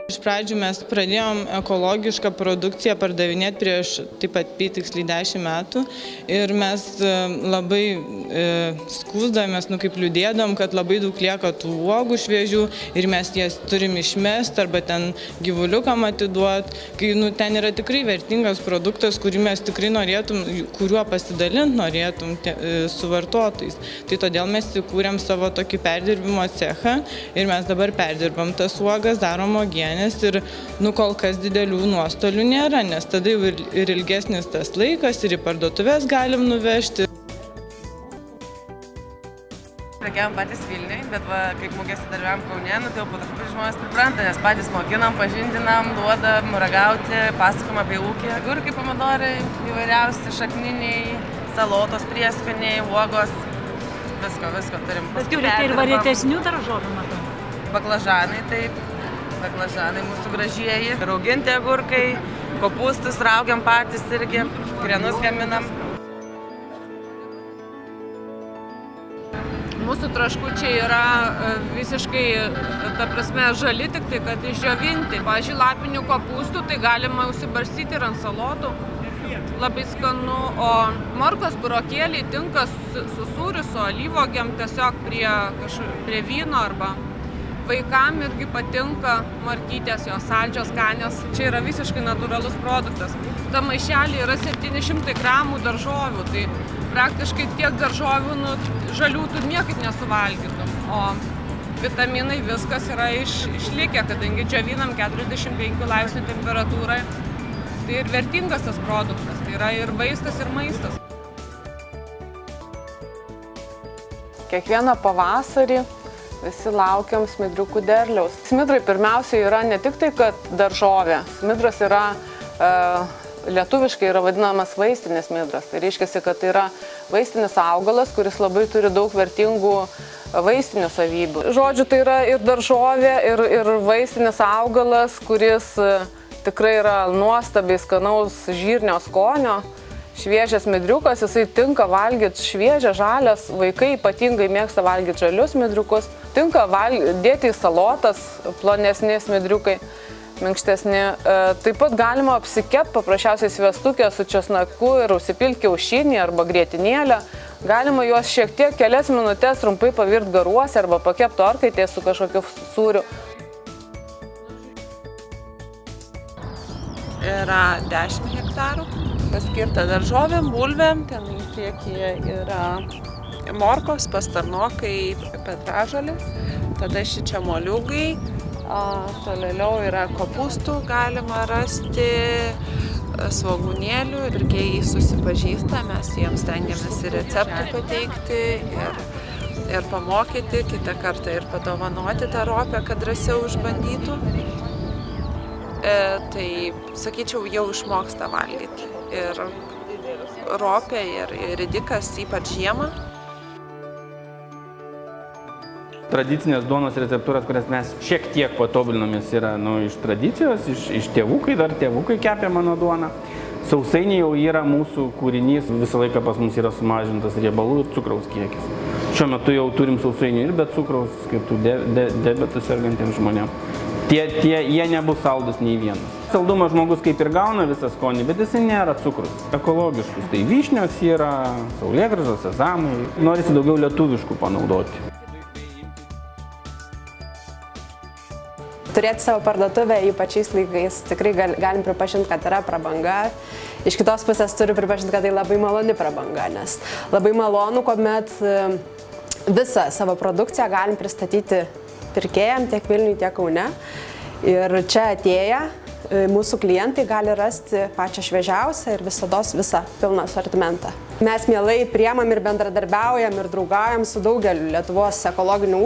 Iš pradžių mes pradėjom ekologišką produkciją pardavinėti prieš taip pat apytiksliai 10 metų ir mes labai skųsdavomės, kaip liūdėdavom, kad labai daug lieka tų uogų šviežių ir mes jas turim išmesti arba ten gyvuliukam atiduoti, kai ten yra tikrai vertingas produktas, kurį mes tikrai norėtum, kuriuo pasidalinti norėtum su vartotojais. Tai todėl mes įkūrėm savo tokį perdirbimo cechą ir mes dabar perdirbam tas uogas, darom uogienę. Ir kol kas didelių nuostolių nėra, nes tada jau ir ilgesnis tas laikas ir į parduotuvės galim nuvežti. Prekiavom patys Vilniui, bet kaip mugės dalyvavom Kaune, tai jau po truputį žmonės pripranta, nes patys mokinam, pažindinam, duodam, ragauti, pasakom apie ūkį. Agurkai, pomidorai, įvairiausi šakniniai, salotos, prieskoniai, uogos, visko turim. Bet turite ir varietesnių daržovių, matau. Baklažanai, taip. Baklažanai mūsų gražieji, rauginti agurkai, kopūstus raugiam patys irgi, krienus gaminam. Mūsų traškučiai yra visiškai, ta prasme, žali, tik tai, kad išdžiovinti. Pavyzdžiui, lapinių kopūstų, tai galima užsibarstyti ir ant salotų. Labai skanu, o morkos burokėliai tinka su sūriu, su alyvuogėm, tiesiog prie vyno arba vaikam irgi patinka morkytės, jos saldžios, skanios. Čia yra visiškai natūralus produktas. Ta maišelė yra 700 gramų daržovių, tai praktiškai tiek daržovių žalių tu niekaip nesuvalgytum. O vitaminai viskas yra išlikę, kadangi džiovinam 45 laipsnių temperatūrai. Tai ir vertingas tas produktas, tai yra ir vaistas, ir maistas. Kiekvieną pavasarį visi laukiam smidriukų derliaus. Smidrai pirmiausia yra ne tik tai, kad daržovė. Smidras yra, lietuviškai yra vadinamas vaistinis smidras. Tai reiškia, kad tai yra vaistinis augalas, kuris labai turi daug vertingų vaistinių savybių. Žodžiu, tai yra ir daržovė, ir vaistinis augalas, kuris tikrai yra nuostabiai skanaus žirnio skonio. Šviežias midriukas, jisai tinka valgyti šviežią, žalias, vaikai ypatingai mėgsta valgyti žalius midriukus, tinka dėti į salotas, plonesni midriukai, minkštesni. Taip pat galima apsikepti paprasčiausiai sviestukę su česnaku ir užsipilti kiaušinį arba grietinėlę. Galima juos šiek tiek kelias minutės trumpai pavirti garuose arba pakepti orkaitėje su kažkokiu sūriu. Yra 10 hektarų, paskirta daržovėm, bulvėm, ten priekyje yra morkos, pastarnokai, petražolės, tada šičia moliūgai, tolėliau yra kopūstų, galima rasti svogūnėlių, pirkėjai susipažįsta, mes jiems stengiamės ir receptų pateikti ir pamokyti, kitą kartą ir padovanoti tą ropę, kad drąsiau išbandytų. Tai, sakyčiau, jau išmoksta valgyti ir ropė, ir ridikas, ypač žiemą. Tradicinės duonos receptūras, kurias mes šiek tiek patobulinomės, yra iš tradicijos, iš tėvukai, dar tėvukai kepė mano duoną. Sausainiai jau yra mūsų kūrinys, visą laiką pas mus yra sumažintas riebalų ir cukraus kiekis. Šiuo metu jau turim sausainių ir be cukraus, skirtų diabetu sergantiems žmonėms. Jie nebus saldus nei vienas. Saldumas žmogus kaip ir gauna visą skonį, bet jisai nėra cukrus. Ekologiškus. Tai vyšnios yra, saulėgrąžos, sezamai. Norisi daugiau lietuviškų panaudoti. Turėti savo parduotuvę, ypač šiais laikais, tikrai galim pripažinti, kad yra prabanga. Iš kitos pusės turiu pripažinti, kad tai labai maloni prabanga, nes labai malonu, kuomet visą savo produkciją galim pristatyti pirkėjam tiek Vilniui, tiek Kaune. Ir čia atėję mūsų klientai gali rasti pačią šviežiausią ir visados visą pilną asortimentą. Mes mielai priemam ir bendradarbiaujam ir draugaujam su daugeliu Lietuvos ekologinių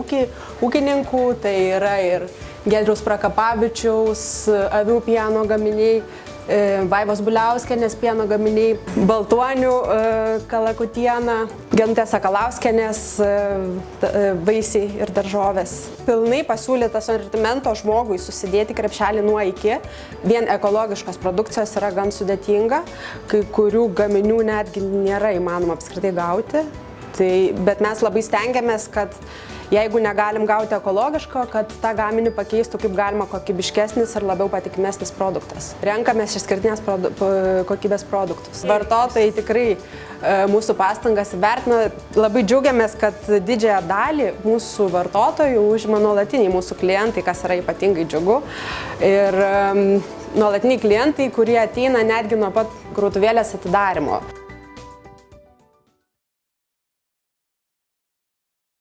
ūkininkų. Tai yra ir Giedriaus Prakapavičiaus avių pieno gaminiai, Vaivos Buliauskienės pieno gaminiai, Baltuonių kalakutiena, Genutės Sakalauskienės vaisiai ir daržovės. Pilnai pasiūlytas asortimento žmogui susidėti krepšelį nuo iki. Vien ekologiškos produkcijos yra gan sudėtinga, kai kurių gaminių netgi nėra įmanoma apskritai gauti. Bet mes labai stengiamės, kad jeigu negalim gauti ekologiško, kad tą gaminį pakeistų kaip galima kokybiškesnis ir labiau patikimesnis produktas. Renkamės išskirtinės kokybės produktus. Vartotojai tikrai mūsų pastangas vertina. Labai džiaugiamės, kad didžiąją dalį mūsų vartotojų užima nuolatiniai mūsų klientai, kas yra ypatingai džiugu. Ir nuolatiniai klientai, kurie ateina netgi nuo pat krautuvėlės atidarimo.